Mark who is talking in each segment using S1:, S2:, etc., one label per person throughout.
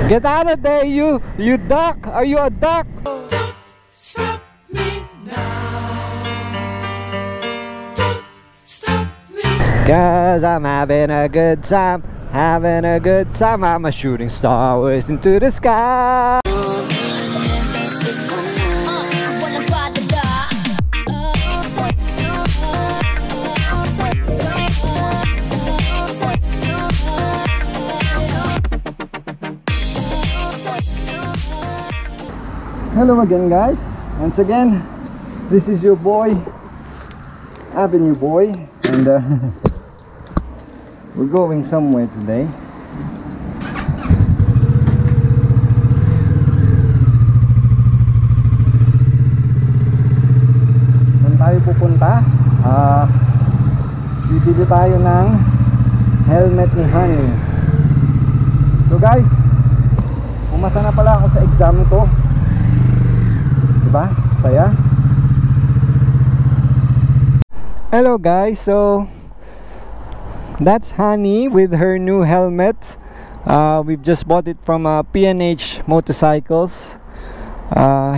S1: Get out of there, you duck! Are you a duck?
S2: Don't stop me now. Don't stop me.
S1: 'Cause I'm having a good time, having a good time. I'm a shooting star whizzing to the sky. Hello again, guys. Once again, this is your boy Avenue Boy, and we're going somewhere today. Saan tayo pupunta? Bibili tayo ng helmet ni Honey. So guys, pumasa na pala ako sa exam ko. Diba? Saya. Hello guys, so that's Honey with her new helmet. We've just bought it from P&H Motorcycles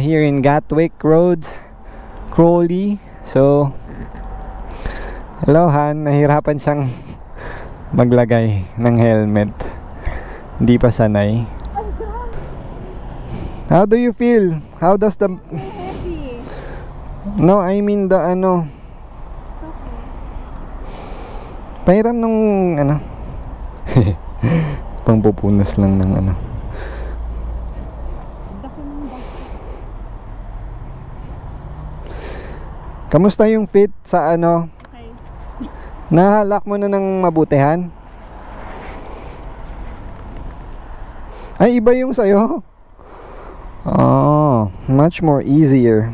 S1: here in Gatwick Road, Crawley. So hello Han, nahirapan siyang maglagay ng helmet, hindi pa sanay. How do you feel? How does the...
S3: Heavy.
S1: No, I mean the ano. Pahiram nung ano. Pangpupunas lang ng ano. Kamusta yung fit sa ano?
S3: Okay.
S1: Nahalak mo na ng mabutihan? Ay, iba yung sayo. Oh, much more easier.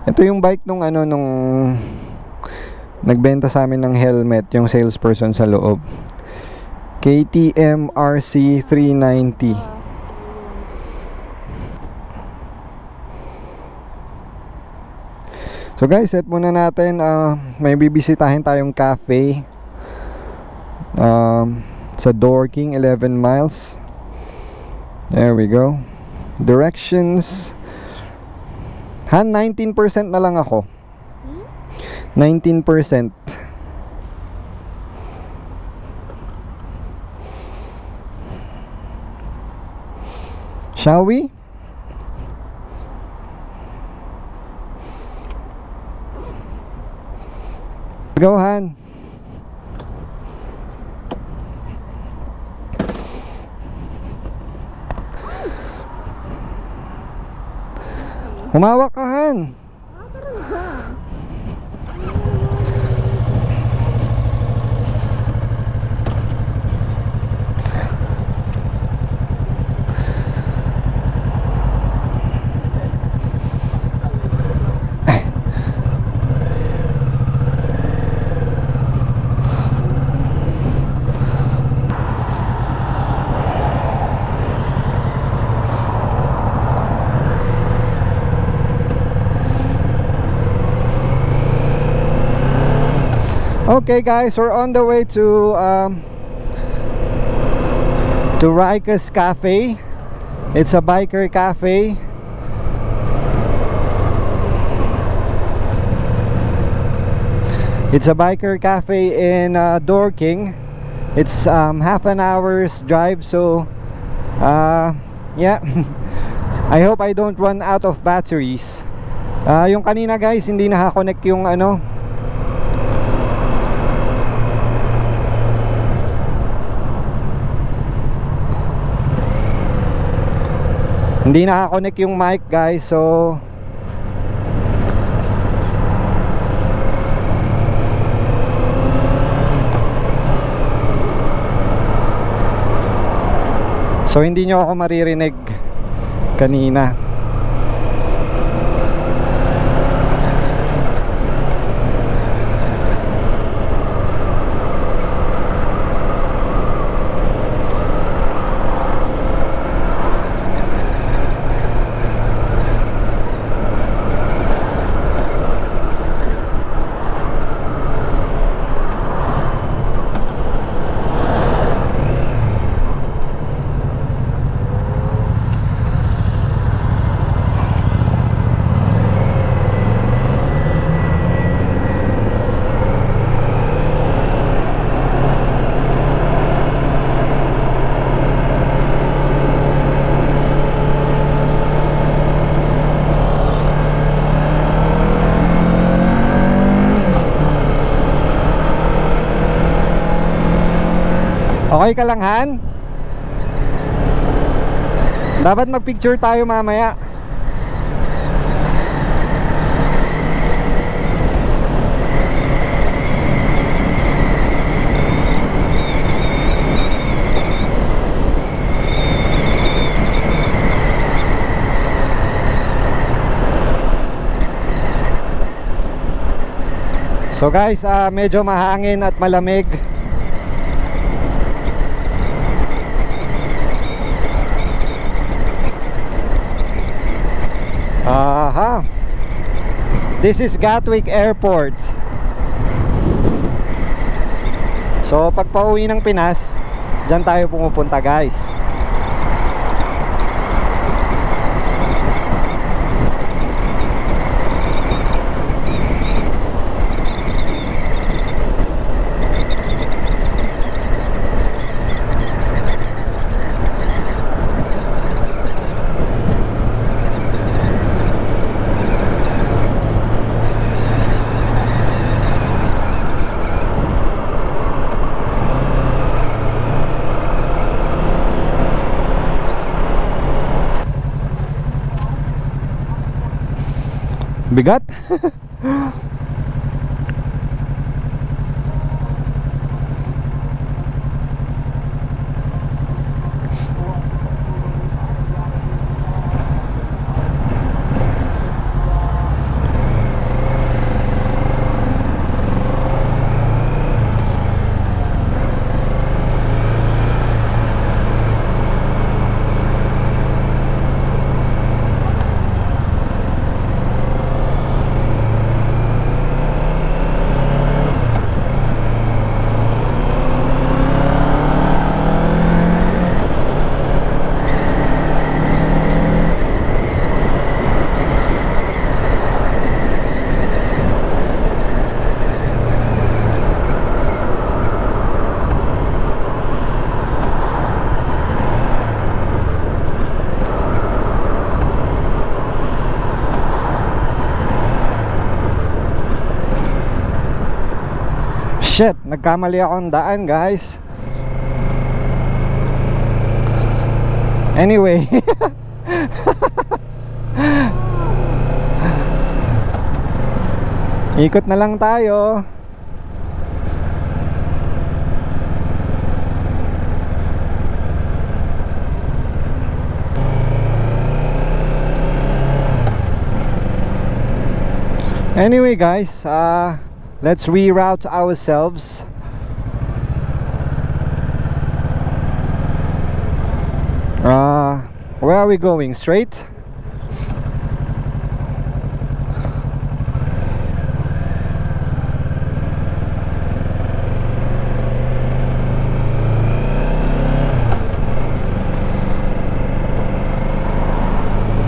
S1: Ito yung bike nung ano, nung nagbenta sa amin ng helmet, yung salesperson sa loob. KTM RC 390. So guys, set muna natin. May bibisitahin tayong cafe sa Dorking, 11 miles. There we go. Directions. Han, 19% na lang ako. 19%. Shall we? Go, Han. Humawak ka, Han. Okay guys, we're on the way to Riker's Cafe. It's a biker cafe. It's a biker cafe in Dorking. It's half an hour's drive, so yeah. I hope I don't run out of batteries. Yung kanina guys, hindi nakakonect yung ano, hindi nakakonect yung mic guys, so hindi nyo ako maririnig kanina. Okay ka lang, Han? Dapat mag-picture tayo mamaya. So guys, medyo mahangin at malamig. Aha. This is Gatwick Airport. So pag pauwi ng Pinas, dyan tayo pumupunta, guys. Bigat. Shit, nagkamali ako ng daan, guys. Anyway. Ikot na lang tayo. Anyway, guys, let's reroute ourselves. Where are we going? Straight?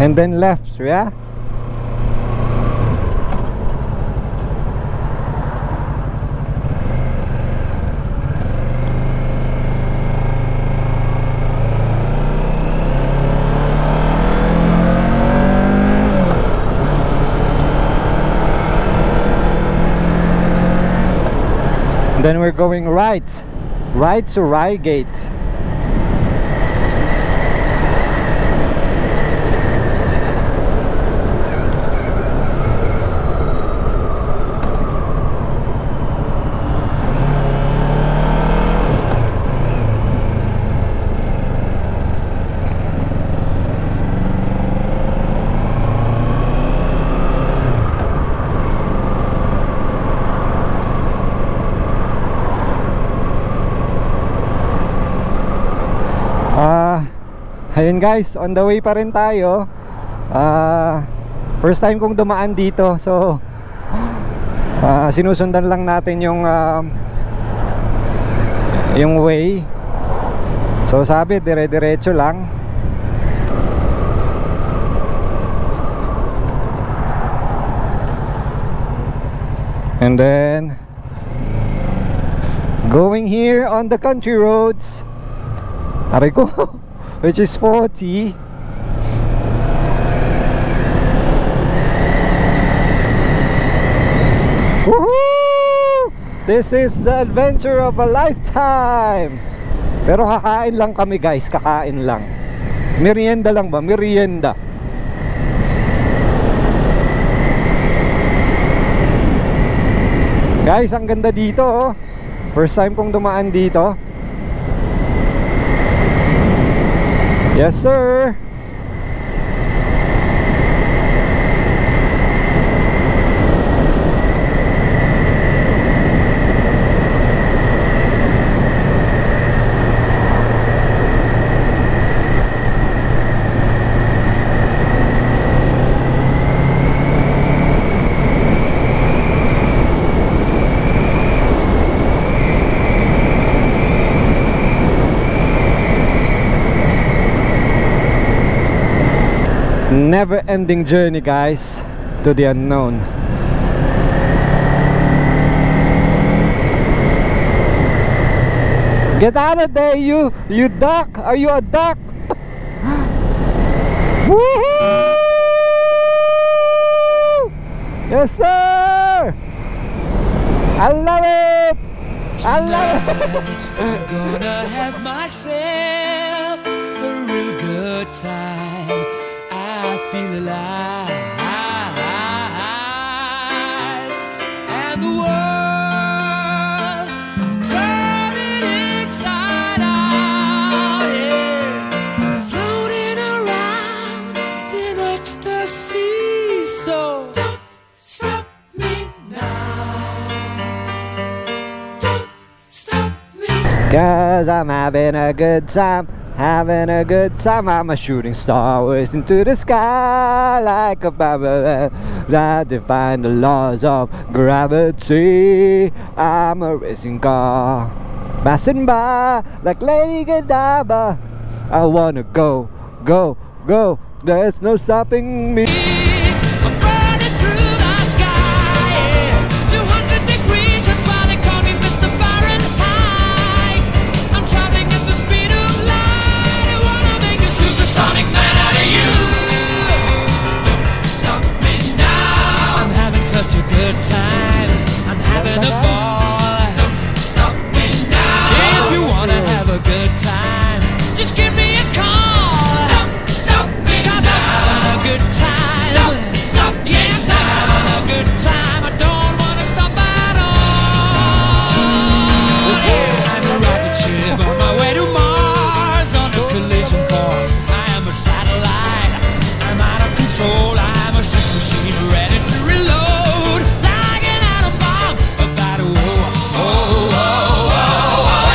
S1: And then left, yeah? Then we're going right to Reigate. Ayun guys, on the way pa rin tayo. First time kong dumaan dito, so sinusundan lang natin yung way. So sabi, dire-diretso lang. And then going here on the country roads, aray ko, which is 40. Woohoo! This is the adventure of a lifetime. Pero kakain lang kami guys, kakain lang. Merienda lang ba? Merienda. Guys, ang ganda dito oh. First time kong dumaan dito. Yes sir. Never-ending journey guys, to the unknown. Get out of there, you duck! Are you a duck? Woohoo! Yes sir! I love it! I love it!
S2: I'm gonna have myself a real good time. I feel alive, and the world, I'm turning inside out, yeah. I'm floating around in ecstasy, so don't stop me now. Don't stop me.
S1: 'Cause I'm having a good time. Having a good time, I'm a shooting star, racing to the sky like a Babylon. I define the laws of gravity. I'm a racing car, passing by like Lady Godiva. I wanna go, go, go. There's no stopping me.
S2: I'm burning through the sky, 200 degrees, that's why they call me Mr. Fahrenheit. I'm traveling at the speed of light. I wanna make a supersonic man out of you. Don't stop me now. I'm having such a good time. I'm having a ball. Don't stop me now. If you wanna have a good time, just give me a call. Don't stop me now. 'Cause I'm having a good time. Don't stop me now. Yes, I'm having a good time. I don't wanna stop at all. I'm a rocket ship on my way to Mars on a collision course. I am a satellite. I'm out of control. I'm a sex machine ready to reload like an atom bomb about to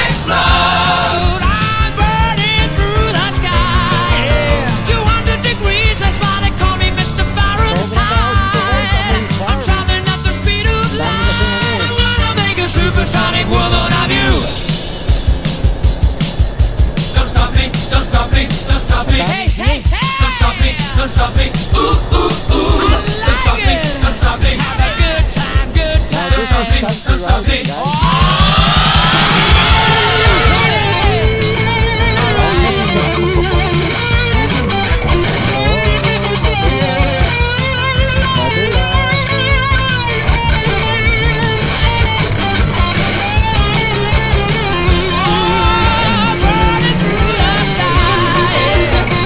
S2: explode. I'm burning through the sky, yeah. 200 degrees, that's why they call me Mr. Fahrenheit. I'm traveling at the speed of light. I'm gonna make a supersonic woman of you. Don't stop me, don't stop me, don't stop me. Hey, hey, hey. Don't stop me, don't stop me. Ooh, ooh, ooh. Don't stop me, don't stop me. Have a good time, good time. Don't stop me, don't stop me. Burning through the sky,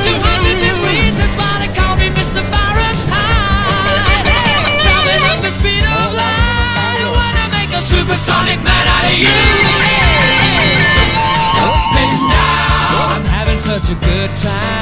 S2: 200 degrees, that's why they call me Mr. Fahrenheit. Traveling at the speed of light, I wanna make a supersonic man out of you. Stop me now. I'm having such a good time.